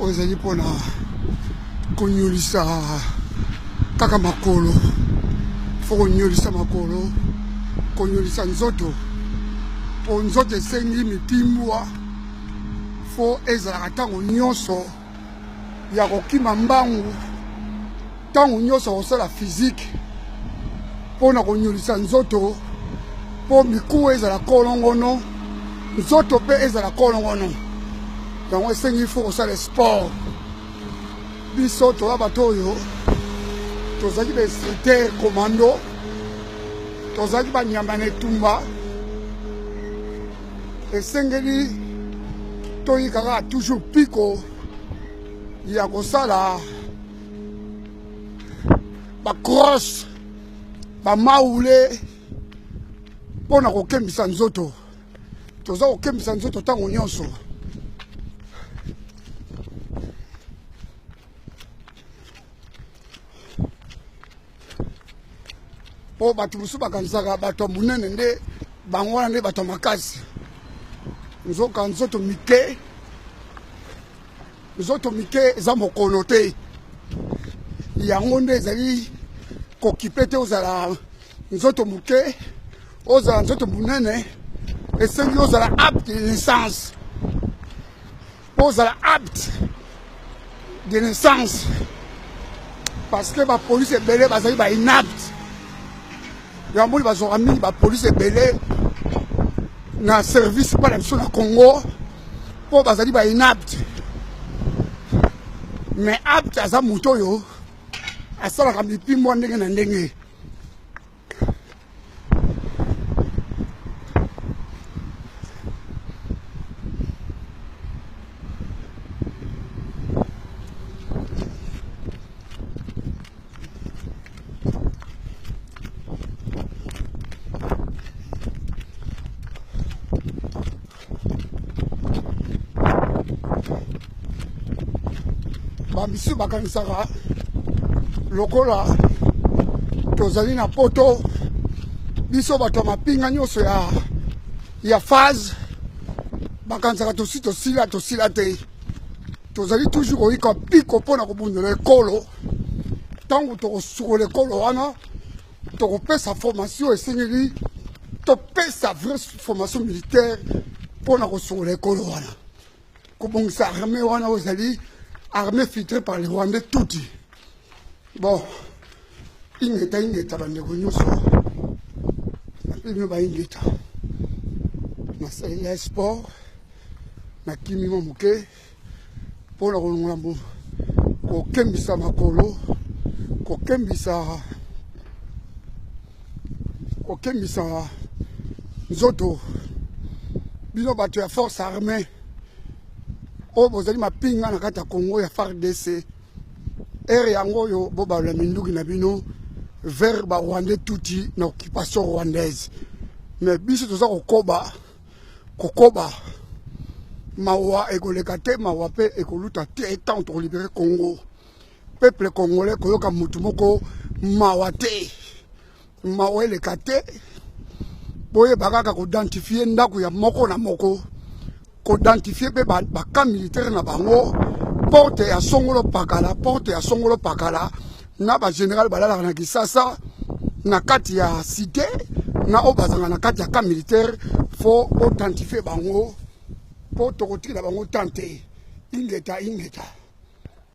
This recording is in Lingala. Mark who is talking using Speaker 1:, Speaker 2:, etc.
Speaker 1: ozali mpona konyolisa kaka makolo fo konyolisa makolo konyolisa nzoto po nzoto esengi mitimbwa fo ezalaka ntango nyonso ya kokima mbangu ntango nyonso kosala physique mpona konyolisa nzoto po mikuwa ezala kolongono nzoto mpe ezala kolongono yango esengi fo kosala sport biso toza bato oyo tozalaki bainstructeur commando tozalaki banyama na etumba esengeli toyikaka toujours piko ya kosala bacrosse bamaule mpona kokembisa nzoto toza kokembisa nzoto ntango nyonso po bato mosusu bakanisaka bato ya monene nde bango wana nde bato ya makasi nzoka nzoto mike eza mokono te yango nde ezali kokipe te ozala nzoto moke ozala nzoto monene esengi ozala apte de naissance po ozala apte de naissance parce que bapolisi ebele bazali bainapte yamboli bazwaka mingi bapolisi ebele na service mpa na biso na Congo mpo bazali bainapte mais apte aza moto oyo asalaka mipimbo ndenge na ndenge bambisu bakanisaka lokola tozali na poto biso bato ya mapinga nyonso ya phase bakanisaka tosila te tozali toujours koyika piko mpona kobundela ekolo ntango tokosukola ekolo wana tokopesa formation esengeli topesa vraie formation militaire mpona kosukola ekolo wana kobongisa armée wana ozali armée filtrée par les Rwandais touti. Bon, ingeta bandeko nyonso. Napimi ba ingeta. Na sala sport. Na kimi moke. Pona kolongola mbo. Ko kembisa makolo. Ko kembisa nzoto. Bino bato ya force armée. O bozali mapinga na kati ya Congo ya FARDC ere yango yo bo ba la minduki na bino vers ba Rwandais touti na occupation rwandaise mais biso toza kokoba mawa ekoleka te mawa pe ekoluta te tant to libérer Congo peuple congolais koyoka mutu moko mawa te mawa eleka te boye bakaka ko identifier ndako ya moko na moko identifier pe baka militaire na bango porte ya songolo pakala na ba général balala na Kisasa na kati ya cité na obazanga na kati ya ka militaire faut identifier bango po tokotila bango tante ingeta